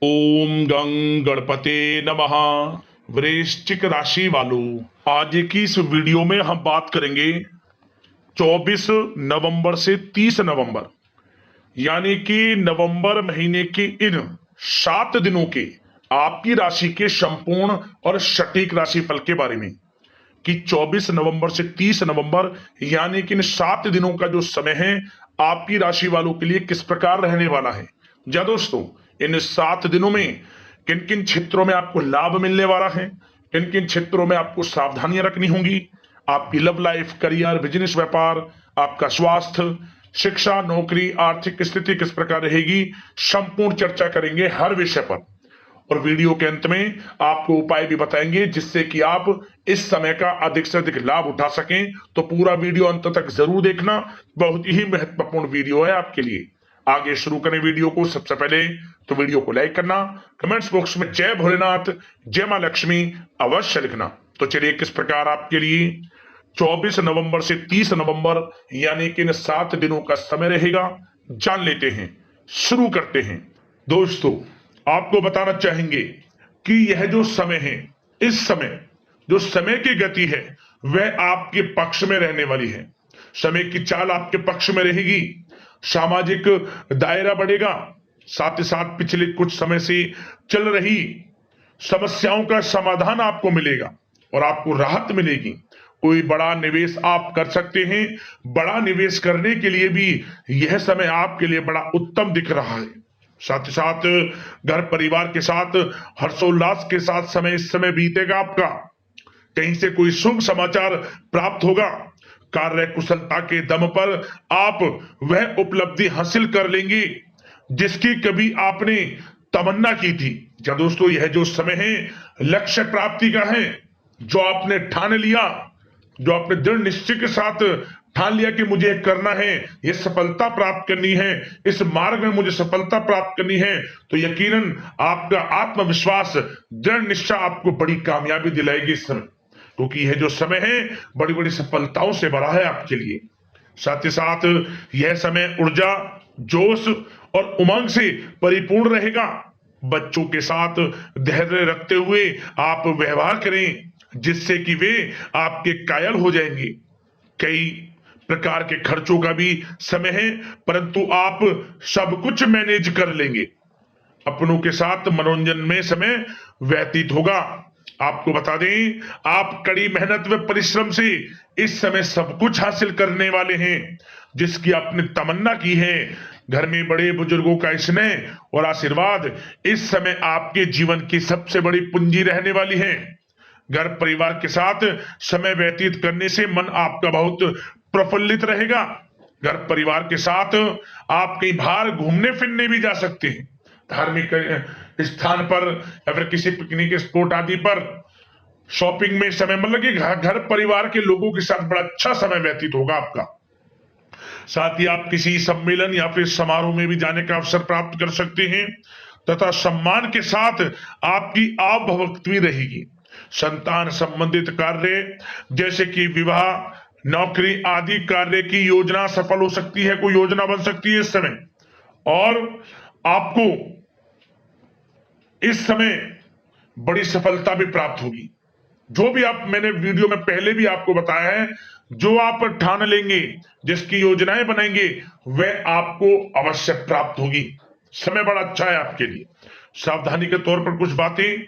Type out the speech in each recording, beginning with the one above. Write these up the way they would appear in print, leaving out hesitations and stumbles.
ओम गं गणपते नमः। वृश्चिक राशि वालों, आज की इस वीडियो में हम बात करेंगे 24 नवंबर से 30 नवंबर यानी कि नवंबर महीने के इन 7 दिनों के आपकी राशि के संपूर्ण और सटीक राशिफल के बारे में कि 24 नवंबर से 30 नवंबर यानी कि इन 7 दिनों का जो समय है आपकी राशि वालों के लिए किस प्रकार रहने वाला है। या दोस्तों, इन 7 दिनों में किन किन क्षेत्रों में आपको लाभ मिलने वाला है, किन किन क्षेत्रों में आपको सावधानियां रखनी होंगी, आपकी लव लाइफ, करियर, बिजनेस, व्यापार, आपका स्वास्थ्य, शिक्षा, नौकरी, आर्थिक स्थिति किस प्रकार रहेगी, संपूर्ण चर्चा करेंगे हर विषय पर। और वीडियो के अंत में आपको उपाय भी बताएंगे जिससे कि आप इस समय का अधिक से अधिक लाभ उठा सकें। तो पूरा वीडियो अंत तक जरूर देखना, बहुत ही महत्वपूर्ण वीडियो है आपके लिए। आगे शुरू करें वीडियो को। सबसे पहले तो वीडियो को लाइक करना, कमेंट्स बॉक्स में जय भोलेनाथ, जय मां लक्ष्मी अवश्य लिखना। तो चलिए किस प्रकार आपके लिए 24 नवंबर से 30 नवंबर यानी कि इन 7 दिनों का समय रहेगा, जान लेते हैं। शुरू करते हैं। दोस्तों, आपको बताना चाहेंगे कि यह जो समय है, इस समय जो समय की गति है वह आपके पक्ष में रहने वाली है। समय की चाल आपके पक्ष में रहेगी, सामाजिक दायरा बढ़ेगा, साथ ही साथ पिछले कुछ समय से चल रही समस्याओं का समाधान आपको मिलेगा और आपको राहत मिलेगी। कोई बड़ा निवेश आप कर सकते हैं। बड़ा निवेश करने के लिए भी यह समय आपके लिए बड़ा उत्तम दिख रहा है। साथ ही साथ घर परिवार के साथ हर्षोल्लास के साथ समय इस समय बीतेगा आपका। कहीं से कोई शुभ समाचार प्राप्त होगा। कार्य कुशलता के दम पर आप वह उपलब्धि हासिल कर लेंगे जिसकी कभी आपने तमन्ना की थी। या दोस्तों, यह जो समय है लक्ष्य प्राप्ति का है। जो आपने ठान लिया, जो आपने दृढ़ निश्चय के साथ ठान लिया कि मुझे करना है, ये सफलता प्राप्त करनी है, इस मार्ग में मुझे सफलता प्राप्त करनी है, तो यकीनन आपका आत्मविश्वास, दृढ़ निश्चय आपको बड़ी कामयाबी दिलाएगी इस समय। क्योंकि यह जो समय है बड़ी बड़ी सफलताओं से भरा है आपके लिए। साथ ही साथ यह समय ऊर्जा, जोश और उमंग से परिपूर्ण रहेगा। बच्चों के साथ धैर्य रखते हुए आप व्यवहार करें जिससे कि वे आपके कायल हो जाएंगे। कई प्रकार के खर्चों का भी समय है, परंतु आप सब कुछ मैनेज कर लेंगे। अपनों के साथ मनोरंजन में समय व्यतीत होगा। आपको बता दें, आप कड़ी मेहनत व परिश्रम से इस समय सब कुछ हासिल करने वाले हैं जिसकी आपने तमन्ना की है। घर में बड़े बुजुर्गों का स्नेह और आशीर्वाद इस समय आपके जीवन की सबसे बड़ी पूंजी रहने वाली है। घर परिवार के साथ समय व्यतीत करने से मन आपका बहुत प्रफुल्लित रहेगा। घर परिवार के साथ आप कहीं बाहर घूमने फिरने भी जा सकते हैं, धार्मिक स्थान पर या फिर किसी पिकनिक स्पॉट आदि पर, शॉपिंग में समय, मतलब कि घर परिवार के लोगों के साथ बड़ा अच्छा समय व्यतीत होगा आपका। साथ ही आप किसी सम्मेलन या फिर समारोह में भी जाने का अवसर प्राप्त कर सकते हैं तथा सम्मान के साथ आपकी आवभगत भी रहेगी। संतान संबंधित कार्य जैसे कि विवाह, नौकरी आदि कार्य की योजना सफल हो सकती है, कोई योजना बन सकती है इस समय। और आपको इस समय बड़ी सफलता भी प्राप्त होगी। जो भी आप, मैंने वीडियो में पहले भी आपको बताया है, जो आप ठान लेंगे, जिसकी योजनाएं बनाएंगे, वह आपको अवश्य प्राप्त होगी। समय बड़ा अच्छा है आपके लिए। सावधानी के तौर पर कुछ बातें।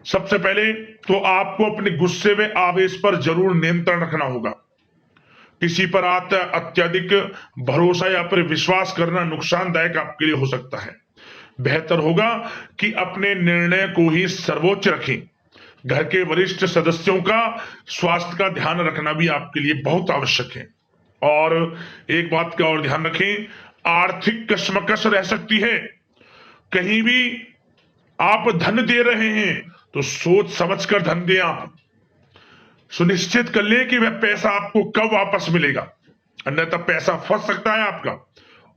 सबसे पहले तो आपको अपने गुस्से व आवेश पर जरूर नियंत्रण रखना होगा। किसी पर अत्यधिक भरोसा या फिर विश्वास करना नुकसानदायक आपके लिए हो सकता है। बेहतर होगा कि अपने निर्णय को ही सर्वोच्च रखें। घर के वरिष्ठ सदस्यों का स्वास्थ्य का ध्यान रखना भी आपके लिए बहुत आवश्यक है। और एक बात का और ध्यान रखें, आर्थिक कशमकश रह सकती है। कहीं भी आप धन दे रहे हैं तो सोच समझकर धन दें। आप सुनिश्चित कर लें कि वह पैसा आपको कब वापस मिलेगा, अन्यथा पैसा फंस सकता है आपका।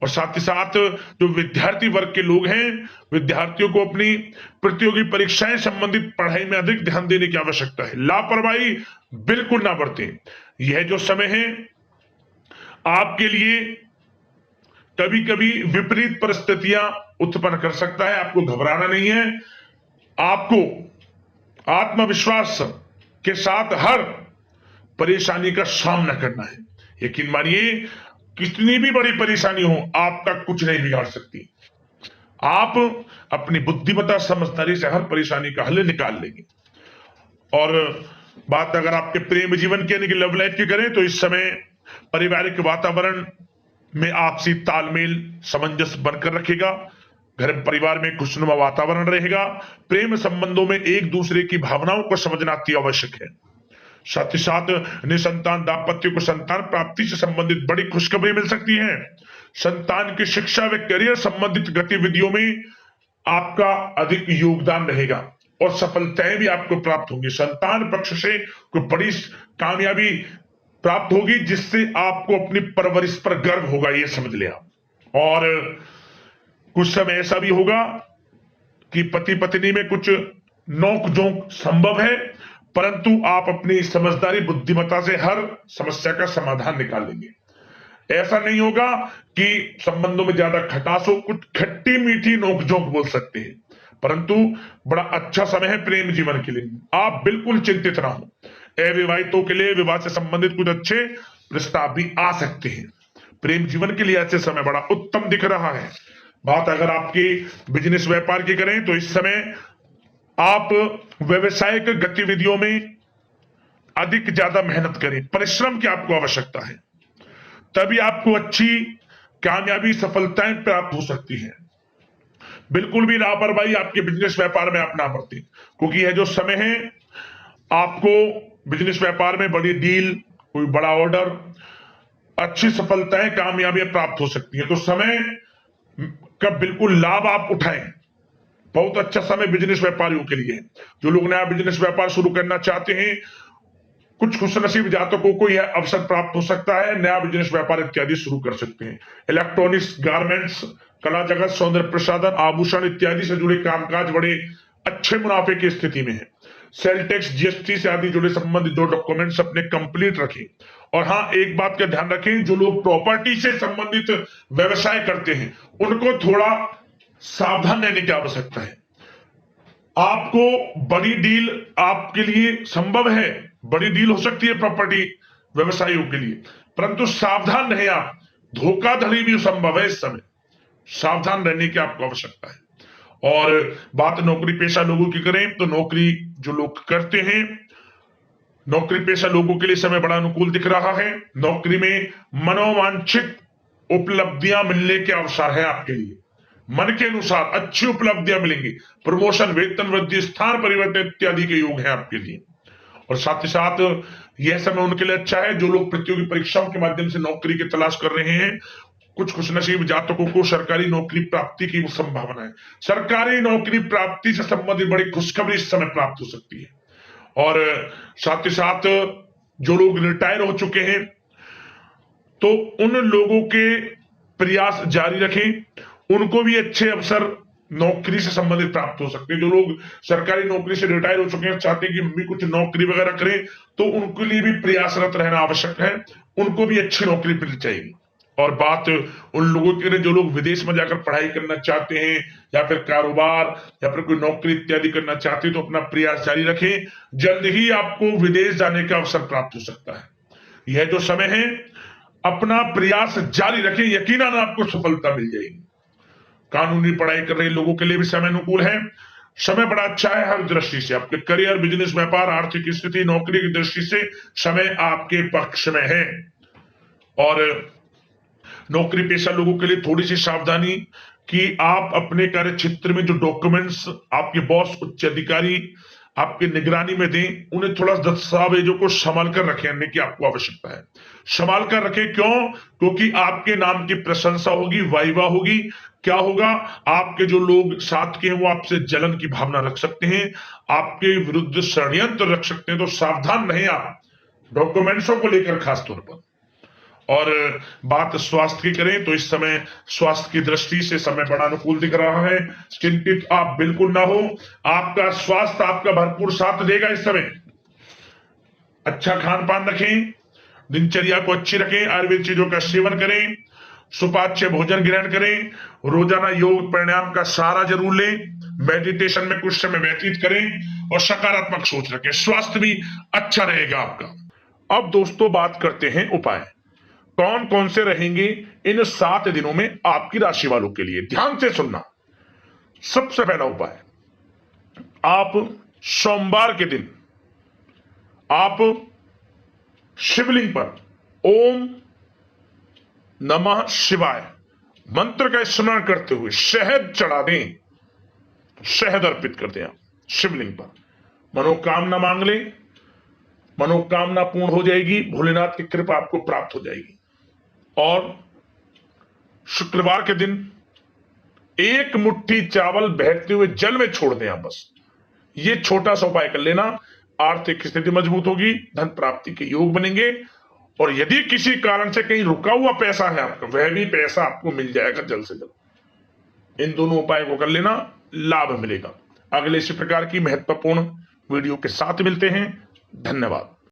और साथ ही साथ जो विद्यार्थी वर्ग के लोग हैं, विद्यार्थियों को अपनी प्रतियोगी परीक्षाएं संबंधित पढ़ाई में अधिक ध्यान देने की आवश्यकता है। लापरवाही बिल्कुल ना बरतें। यह जो समय है आपके लिए कभी कभी विपरीत परिस्थितियां उत्पन्न कर सकता है। आपको घबराना नहीं है, आपको आत्मविश्वास के साथ हर परेशानी का सामना करना है। यकीन मानिए, कितनी भी बड़ी परेशानी हो, आपका कुछ नहीं बिगाड़ सकती। आप अपनी बुद्धिमत्ता समझदारी से हर परेशानी का हल निकाल लेंगे। और बात अगर आपके प्रेम जीवन की यानी कि लव लाइफ की करें तो इस समय पारिवारिक वातावरण में आपसी तालमेल सामंजस्य बनकर रखेगा। घर परिवार में खुशनुमा वातावरण रहेगा। प्रेम संबंधों में एक दूसरे की भावनाओं को समझना अति आवश्यक है। साथ ही साथ निसंतान दाम्पत्य को संतान प्राप्ति से संबंधित बड़ी खुशखबरी मिल सकती है। संतान की शिक्षा व करियर संबंधित गतिविधियों में आपका अधिक योगदान रहेगा और सफलताएं भी आपको प्राप्त होंगी। संतान पक्ष से कोई बड़ी कामयाबी प्राप्त होगी जिससे आपको अपनी परवरिश पर गर्व होगा, ये समझ लिया। और कुछ समय ऐसा भी होगा कि पति पत्नी में कुछ नोक झोंक संभव है, परंतु आप अपनी समझदारी बुद्धिमत्ता से हर समस्या का समाधान निकाल लेंगे। ऐसा नहीं होगा कि संबंधों में ज्यादा खटास हो, कुछ खट्टी मीठी नोकझोंक बोल सकते हैं, परंतु बड़ा अच्छा समय है प्रेम जीवन के लिए। आप बिल्कुल चिंतित ना हो। अविवाहितों के लिए विवाह से संबंधित कुछ अच्छे प्रस्ताव भी आ सकते हैं। प्रेम जीवन के लिए ऐसे समय बड़ा उत्तम दिख रहा है। बात अगर आपकी बिजनेस व्यापार की करें तो इस समय आप व्यवसायिक गतिविधियों में अधिक ज्यादा मेहनत करें, परिश्रम की आपको आवश्यकता है, तभी आपको अच्छी कामयाबी सफलताएं प्राप्त हो सकती है। बिल्कुल भी लापरवाही आपके बिजनेस व्यापार में आप ना बरतें, क्योंकि यह जो समय है आपको बिजनेस व्यापार में बड़ी डील, कोई बड़ा ऑर्डर, अच्छी सफलताएं कामयाबियां प्राप्त हो सकती है। तो समय का बिल्कुल लाभ आप उठाएं। बहुत अच्छा समय बिजनेस व्यापारियों के लिए। जो लोग नया बिजनेस व्यापार शुरू करना चाहते हैं, कुछ खुशनसीब जातकों को यह अवसर प्राप्त हो सकता है, नया बिजनेस व्यापार इत्यादि शुरू कर सकते हैं। इलेक्ट्रॉनिक्स, गारमेंट्स, कला जगत, सौंदर्य प्रसाधन, आभूषण इत्यादि से जुड़े कामकाज बड़े अच्छे मुनाफे की स्थिति में है। सेल टैक्स, जीएसटी से आदि जुड़े संबंधित जो डॉक्यूमेंट्स अपने कंप्लीट रखें। और हाँ, एक बात का ध्यान रखें, जो लोग प्रॉपर्टी से संबंधित व्यवसाय करते हैं उनको थोड़ा सावधान रहने की आवश्यकता है। आपको बड़ी डील आपके लिए संभव है, बड़ी डील हो सकती है प्रॉपर्टी व्यवसायियों के लिए, परंतु सावधान रहे आप। धोखाधड़ी भी संभव है इस समय, सावधान रहने की आपको आवश्यकता है। और बात नौकरी पेशा लोगों की करें तो नौकरी जो लोग करते हैं, नौकरी पेशा लोगों के लिए समय बड़ा अनुकूल दिख रहा है। नौकरी में मनोवांछित उपलब्धियां मिलने के अवसर है आपके लिए। मन के अनुसार अच्छी उपलब्धियां मिलेंगी। प्रमोशन, वेतन वृद्धि, स्थान परिवर्तन इत्यादि के योग है आपके लिए। और साथ ही साथ यह समय उनके लिए अच्छा है जो लोग प्रतियोगी परीक्षाओं के माध्यम से नौकरी की तलाश कर रहे हैं। कुछ खुशनसीब जातकों को सरकारी नौकरी प्राप्ति की संभावना है। सरकारी नौकरी प्राप्ति से संबंधित बड़ी खुशखबरी इस समय प्राप्त हो सकती है। और साथ ही साथ जो लोग रिटायर हो चुके हैं तो उन लोगों के प्रयास जारी रखें, उनको भी अच्छे अवसर नौकरी से संबंधित प्राप्त हो सकते हैं। जो लोग सरकारी नौकरी से रिटायर हो चुके हैं, चाहते हैं कि मम्मी कुछ नौकरी वगैरह करें, तो उनके लिए भी प्रयासरत रहना आवश्यक है, उनको भी अच्छी नौकरी मिल जाएगी। और बात उन लोगों के लिए जो लोग विदेश में जाकर पढ़ाई करना चाहते हैं या फिर कारोबार या फिर कोई नौकरी इत्यादि करना चाहते हैं तो अपना प्रयास जारी रखें, जल्द ही आपको विदेश जाने का अवसर प्राप्त हो सकता है। यह जो समय है अपना प्रयास जारी रखें, यकीनन आपको सफलता मिल जाएगी। कानूनी पढ़ाई कर रहे लोगों के लिए भी समय अनुकूल है। समय बड़ा अच्छा है हर दृष्टि से। आपके करियर, बिजनेस, व्यापार, आर्थिक स्थिति, नौकरी की दृष्टि से समय आपके पक्ष में है। और नौकरी पेशा लोगों के लिए थोड़ी सी सावधानी कि आप अपने कार्य क्षेत्र में जो डॉक्यूमेंट्स आपके बॉस, उच्च अधिकारी आपके निगरानी में दें, उन्हें थोड़ा दस्तावेजों को संभाल कर रखने की आपको आवश्यकता है। संभाल कर रखें, क्यों? क्योंकि आपके नाम की प्रशंसा होगी, वाइवा होगी। क्या होगा? आपके जो लोग साथ के हैं वो आपसे जलन की भावना रख सकते हैं, आपके विरुद्ध षड्यंत्र रख सकते हैं। तो सावधान रहें आप डॉक्यूमेंट्सों को लेकर खास तौर पर। और बात स्वास्थ्य की करें तो इस समय स्वास्थ्य की दृष्टि से समय बड़ा अनुकूल दिख रहा है। चिंतित आप बिल्कुल ना हो, आपका स्वास्थ्य आपका भरपूर साथ देगा इस समय। अच्छा खान पान रखें, दिनचर्या को अच्छी रखें, आयुर्वेद चीजों का सेवन करें, सुपाच्य भोजन ग्रहण करें, रोजाना योग प्राणायाम का सहारा जरूर लें, मेडिटेशन में कुछ समय व्यतीत करें और सकारात्मक सोच रखें, स्वास्थ्य भी अच्छा रहेगा आपका। अब दोस्तों बात करते हैं उपाय, कौन कौन से रहेंगे इन 7 दिनों में आपकी राशि वालों के लिए। ध्यान से सुनना। सबसे पहला उपाय, आप सोमवार के दिन आप शिवलिंग पर ओम नमः शिवाय मंत्र का स्मरण करते हुए शहद चढ़ा दें, शहद अर्पित कर दें आप शिवलिंग पर। मनोकामना मांग लें, मनोकामना पूर्ण हो जाएगी, भोलेनाथ की कृपा आपको प्राप्त हो जाएगी। और शुक्रवार के दिन 1 मुट्ठी चावल बहते हुए जल में छोड़ दें आप, बस ये छोटा सा उपाय कर लेना। आर्थिक स्थिति मजबूत होगी, धन प्राप्ति के योग बनेंगे और यदि किसी कारण से कहीं रुका हुआ पैसा है आपका, वह भी पैसा आपको मिल जाएगा जल्द से जल्द। इन दोनों उपाय को कर लेना, लाभ मिलेगा। अगले इसी प्रकार की महत्वपूर्ण वीडियो के साथ मिलते हैं। धन्यवाद।